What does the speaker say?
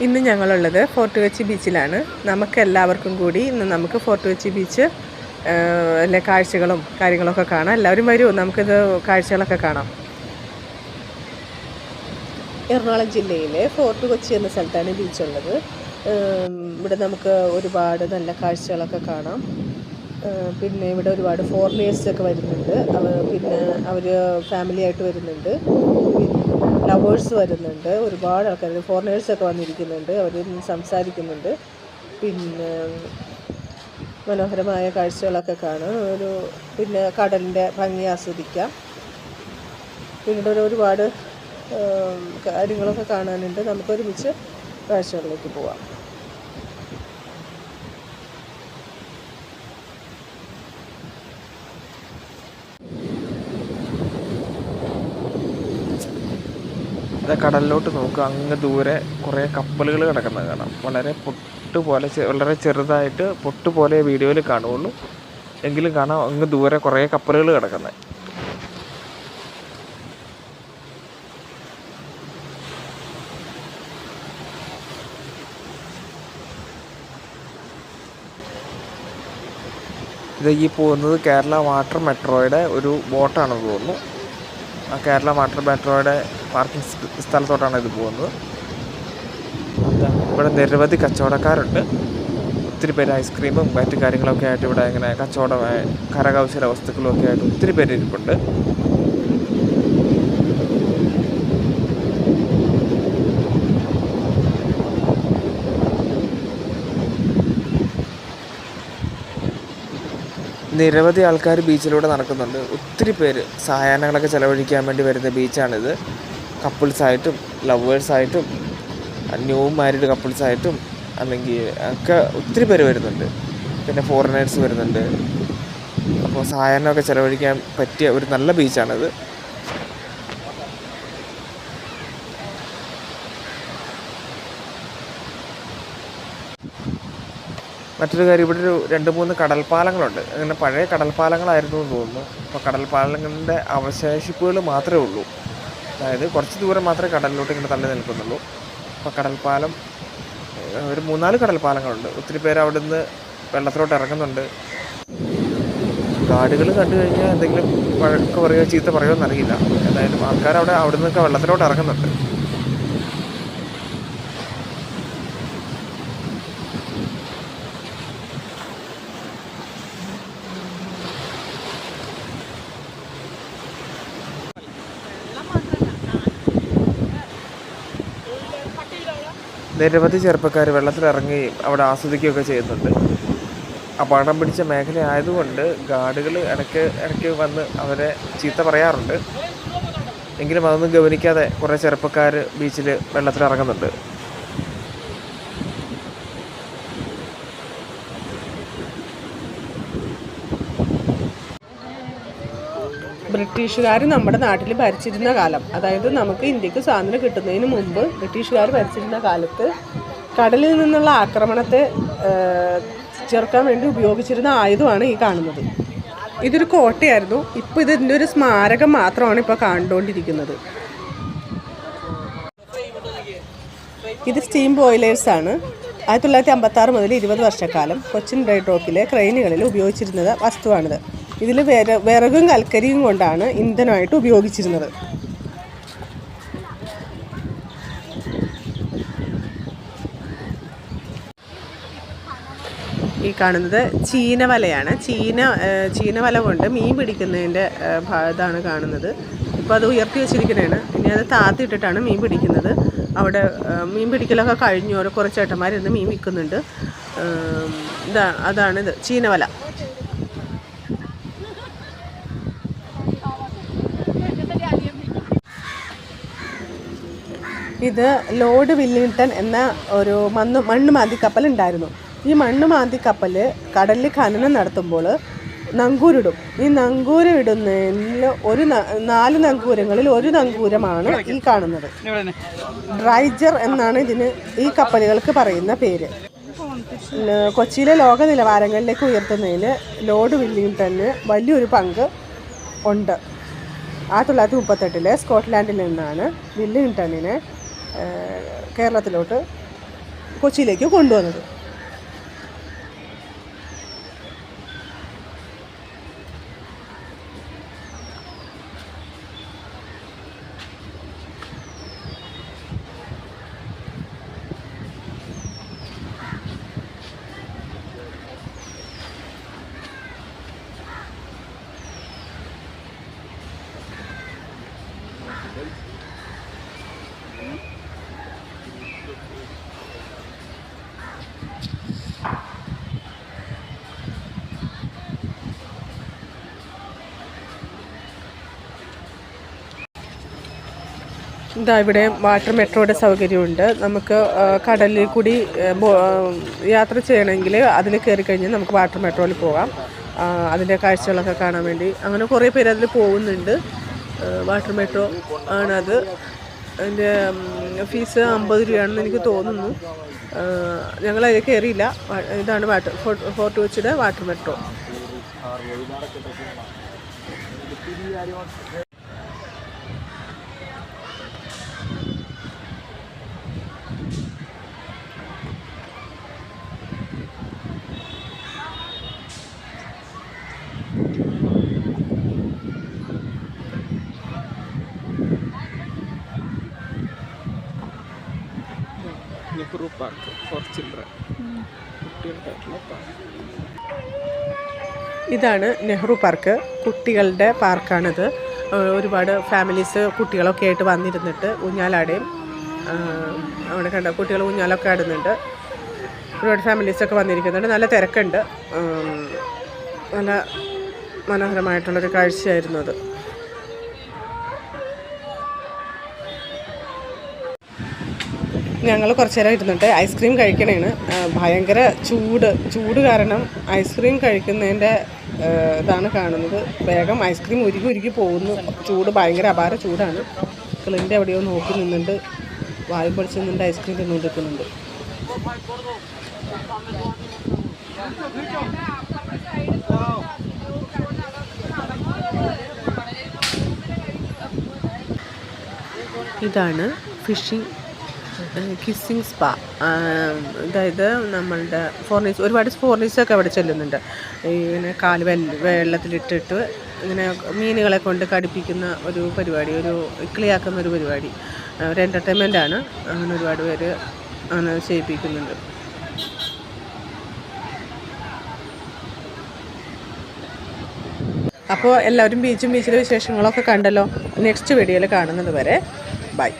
ഇന്ന് ഞങ്ങളുള്ളത് ഫോർട്ട് കൊച്ചി ബീച്ചിലാണ്. നമുക്കെല്ലാവർക്കും കൂടി ഇന്ന് നമുക്ക് ഫോർട്ട് കൊച്ചി ബീച്ച് എല്ലാ കാഴ്ചകളും കാര്യങ്ങളൊക്കെ കാണാം. എല്ലാവരും വരൂ, നമുക്കിത് കാഴ്ചകളൊക്കെ കാണാം. എറണാകുളം ജില്ലയിലെ ഫോർട്ട് കൊച്ചി എന്ന സ്ഥലത്താണ് ബീച്ചുള്ളത്. ഇവിടെ നമുക്ക് ഒരുപാട് നല്ല കാഴ്ചകളൊക്കെ കാണാം. പിന്നെ ഇവിടെ ഒരുപാട് ഫോറിനേഴ്സൊക്കെ വരുന്നുണ്ട്. പിന്നെ അവർ ഫാമിലി ആയിട്ട് വരുന്നുണ്ട്, ലവേഴ്സ് വരുന്നുണ്ട്, ഒരുപാട് ആൾക്കാർ ഫോറിനേഴ്സൊക്കെ വന്നിരിക്കുന്നുണ്ട്. അവർ സംസാരിക്കുന്നുണ്ട്. പിന്നെ മനോഹരമായ കാഴ്ചകളൊക്കെ കാണാം. പിന്നെ കടലിൻ്റെ ഭംഗി ആസ്വദിക്കാം. പിന്നീട് ഒരുപാട് കാര്യങ്ങളൊക്കെ കാണാനുണ്ട്. നമുക്കൊരുമിച്ച് കാഴ്ചകളിലേക്ക് പോവാം. കടലിലോട്ട് നോക്കുക, അങ്ങ് ദൂരെ കുറേ കപ്പലുകൾ കിടക്കുന്നത് കാണാം. വളരെ ചെറുതായിട്ട് പൊട്ടുപോലെ വീഡിയോയിൽ കാണുകയുള്ളൂ, എങ്കിലും കാണാം അങ്ങ് ദൂരെ കുറേ കപ്പലുകൾ കിടക്കുന്നത്. ഇത് ഈ പോകുന്നത് കേരള വാട്ടർ മെട്രോയുടെ ഒരു ബോട്ടാണെന്ന് തോന്നുന്നു. ആ കേരള വാട്ടർ മെട്രോയുടെ പാർക്കിംഗ് സ്ഥലത്തോട്ടാണ് ഇത് പോകുന്നത്. ഇവിടെ നിരവധി കച്ചവടക്കാരുണ്ട്. ഒത്തിരി പേര് ഐസ്ക്രീമും മറ്റു കാര്യങ്ങളൊക്കെ ആയിട്ട് ഇവിടെ ഇങ്ങനെ കരകൗശല വസ്തുക്കളൊക്കെ ആയിട്ട് ഒത്തിരി പേര് ഇരിപ്പുണ്ട്. നിരവധി ആൾക്കാർ ബീച്ചിലൂടെ നടക്കുന്നുണ്ട്. ഒത്തിരി പേര് സായാഹ്നങ്ങളൊക്കെ ചിലവഴിക്കാൻ വേണ്ടി വരുന്ന ബീച്ചാണിത്. കപ്പിൾസായിട്ടും ലവേഴ്സായിട്ടും ന്യൂ മാരീഡ് കപ്പിൾസായിട്ടും അല്ലെങ്കിൽ ഒക്കെ ഒത്തിരി പേര് വരുന്നുണ്ട്. പിന്നെ ഫോറിനേഴ്സ് വരുന്നുണ്ട്. അപ്പോൾ സായാഹ്നമൊക്കെ ചിലവഴിക്കാൻ പറ്റിയ ഒരു നല്ല ബീച്ചാണിത്. മറ്റൊരു കാര്യം, ഇവിടെ ഒരു 2-3 കടൽപ്പാലങ്ങളുണ്ട്. അങ്ങനെ പഴയ കടൽപ്പാലങ്ങളായിരുന്നു എന്ന് തോന്നുന്നു. അപ്പോൾ കടൽപ്പാലങ്ങളുടെ അവശേഷിപ്പുകൾ മാത്രമേ ഉള്ളൂ. അതായത് കുറച്ച് ദൂരം മാത്രമേ കടലിലോട്ട് ഇങ്ങനെ തള്ളി നിൽക്കുന്നുള്ളൂ. അപ്പോൾ കടൽപ്പാലം ഒരു 3-4 കടൽപ്പാലങ്ങളുണ്ട്. ഒത്തിരി പേര് അവിടെ നിന്ന് വെള്ളത്തിലോട്ട് ഇറങ്ങുന്നുണ്ട്. ഗാർഡുകൾ കണ്ടു കഴിഞ്ഞാൽ എന്തെങ്കിലും വഴക്ക് പറയുകയോ ചീത്ത പറയുമോ എന്നറിയില്ല. എന്തായാലും ആൾക്കാർ അവിടെ നിന്നൊക്കെ വെള്ളത്തിലോട്ട് ഇറങ്ങുന്നുണ്ട്. നിരവധി ചെറുപ്പക്കാർ വെള്ളത്തിലിറങ്ങുകയും അവിടെ ആസ്വദിക്കുകയൊക്കെ ചെയ്യുന്നുണ്ട്. അപകടം പിടിച്ച മേഖല ആയതുകൊണ്ട് ഗാർഡുകൾ ഇടയ്ക്ക് വന്ന് അവരെ ചീത്ത പറയാറുണ്ട്. എങ്കിലും അതൊന്നും ഗവനിക്കാതെ കുറേ ചെറുപ്പക്കാർ ബീച്ചിൽ വെള്ളത്തിലിറങ്ങുന്നുണ്ട്. ബ്രിട്ടീഷുകാർ നമ്മുടെ നാട്ടിൽ ഭരിച്ചിരുന്ന കാലം, അതായത് നമുക്ക് ഇന്ത്യക്ക് സ്വാതന്ത്ര്യം കിട്ടുന്നതിന് മുമ്പ് ബ്രിട്ടീഷുകാർ ഭരിച്ചിരുന്ന കാലത്ത് കടലിൽ നിന്നുള്ള ആക്രമണത്തെ ചെറുക്കാൻ വേണ്ടി ഉപയോഗിച്ചിരുന്ന ആയുധമാണ് ഈ കാണുന്നത്. ഇതൊരു കോട്ടയായിരുന്നു. ഇപ്പോൾ ഇതിൻ്റെ ഒരു സ്മാരകം മാത്രമാണ് ഇപ്പോൾ കണ്ടുകൊണ്ടിരിക്കുന്നത്. ഇത് സ്റ്റീം ബോയിലേഴ്സാണ്. 1956 മുതൽ 20 വർഷക്കാലം കൊച്ചിൻ ഡ്രൈ ഡോക്കിലെ ക്രെയിനുകളിൽ ഉപയോഗിച്ചിരുന്നത് വസ്തുവാണിത്. ഇതിൽ വിറകും കൽക്കരിയും കൊണ്ടാണ് ഇന്ധനമായിട്ട് ഉപയോഗിച്ചിരുന്നത്. ഈ കാണുന്നത് ചീനവലയാണ്. ചീനവല കൊണ്ട് മീൻ പിടിക്കുന്നതിൻ്റെ ഇതാണ് കാണുന്നത്. ഇപ്പോൾ അത് ഉയർത്തി വെച്ചിരിക്കുന്നതാണ്. ഇനി അത് താത്തിയിട്ടിട്ടാണ് മീൻ പിടിക്കുന്നത്. അവിടെ മീൻ പിടിക്കലൊക്കെ കഴിഞ്ഞു. കുറേ ചേട്ടന്മാരിന്ന് മീൻ വിൽക്കുന്നുണ്ട്. അതാണിത് ചീനവല. ഇത് ലോർഡ് വില്ലിംഗ്ടൺ എന്ന ഒരു മണ്ണ് മാന്തി കപ്പൽ ഉണ്ടായിരുന്നു. ഈ മണ്ണ് മാന്തി കപ്പൽ കടലിൽ ഖനനം നടത്തുമ്പോൾ നങ്കൂരിടും. ഈ നങ്കൂരിടുന്നതിൽ 4 നങ്കൂരങ്ങളിൽ ഒരു നങ്കൂരമാണ് ഈ കാണുന്നത്. ഡ്രൈജർ എന്നാണ് ഈ കപ്പലുകൾക്ക് പറയുന്ന പേര്. കൊച്ചിയിലെ ലോക നിലവാരങ്ങളിലേക്ക് ഉയർത്തുന്നതിൽ ലോർഡ് വില്ലിംഗ്ടണിന് വലിയൊരു പങ്ക് ഉണ്ട്. 1938 സ്കോട്ട്ലാൻഡിൽ നിന്നാണ് വില്ലിംഗ്ടണിനെ കേരളത്തിലോട്ട് കൊച്ചിയിലേക്ക് കൊണ്ടുവന്നത്. ഇതാ ഇവിടെ വാട്ടർ മെട്രോയുടെ സൗകര്യമുണ്ട്. നമുക്ക് കടലിൽ കൂടി യാത്ര ചെയ്യണമെങ്കിൽ അതിൽ കയറി കഴിഞ്ഞാൽ നമുക്ക് വാട്ടർ മെട്രോയിൽ പോകാം. അതിൻ്റെ കാഴ്ചകളൊക്കെ കാണാൻ വേണ്ടി അങ്ങനെ കുറേ പേര് അതിൽ പോകുന്നുണ്ട്. വാട്ടർ മെട്രോ ആണത്. അതിൻ്റെ ഫീസ് 50 രൂപയാണെന്ന് എനിക്ക് തോന്നുന്നു. ഞങ്ങളതിൽ കയറിയില്ല. ഇതാണ് ഫോർട്ട് കൊച്ചിയുടെ water metro. Nehru park for children, കുട്ടികളുടെ പാർക്ക്. ഇതാണ് നെഹ്റു പാർക്ക്, കുട്ടികളുടെ പാർക്കാണിത്. ഒരുപാട് ഫാമിലീസ് കുട്ടികളൊക്കെ ആയിട്ട് വന്നിരുന്നിട്ട് ഊഞ്ഞാലാടുകയും അവിടെ കണ്ട കുട്ടികൾ ഊഞ്ഞാലൊക്കെ ആടുന്നുണ്ട്. ഒരുപാട് ഫാമിലീസൊക്കെ വന്നിരിക്കുന്നുണ്ട്. നല്ല തിരക്കുണ്ട്. നല്ല മനോഹരമായിട്ടുള്ളൊരു കാഴ്ചയായിരുന്നു അത്. ഞങ്ങൾ കുറച്ച് നേരം ഇരുന്നിട്ട് ഐസ്ക്രീം കഴിക്കണേണ്. ഭയങ്കര ചൂട് കാരണം ഐസ്ക്രീം കഴിക്കുന്നതിൻ്റെ ഇതാണ് കാണുന്നത്. വേഗം ഐസ്ക്രീം ഉരുകി പോകുന്നു. ചൂട് ഭയങ്കര അപാര ചൂടാണ്. ക്ലിൻ്റെ എവിടെയോ നോക്കി നിന്നുണ്ട്, വായും പൊളിച്ച് നിന്നുണ്ട്, ഐസ്ക്രീം തിന്നുകൊണ്ടിരിക്കുന്നുണ്ട്. ഇതാണ് ഫിഷിംഗ് കിസ്സിങ് സ്പാ. അതായത് നമ്മളുടെ ഒരുപാട് ഫോറിനേഴ്സൊക്കെ അവിടെ ചെല്ലുന്നുണ്ട്. ഇങ്ങനെ കാല് വെള്ളത്തിലിട്ടിട്ട് ഇങ്ങനെ മീനുകളെ കൊണ്ട് കടിപ്പിക്കുന്ന ഒരു പരിപാടി, ഒരു ഇക്കിളിയാക്കുന്ന ഒരു പരിപാടി, ഒരു എൻ്റർടൈൻമെൻ്റാണ്. അങ്ങനെ ഒരുപാട് പേര് അങ്ങനെ ചെയ്യിപ്പിക്കുന്നുണ്ട്. അപ്പോൾ എല്ലാവരും ബീച്ചിലെ വിശേഷങ്ങളൊക്കെ കണ്ടല്ലോ. നെക്സ്റ്റ് വീഡിയോയിൽ കാണുന്നത് വരെ ബൈ.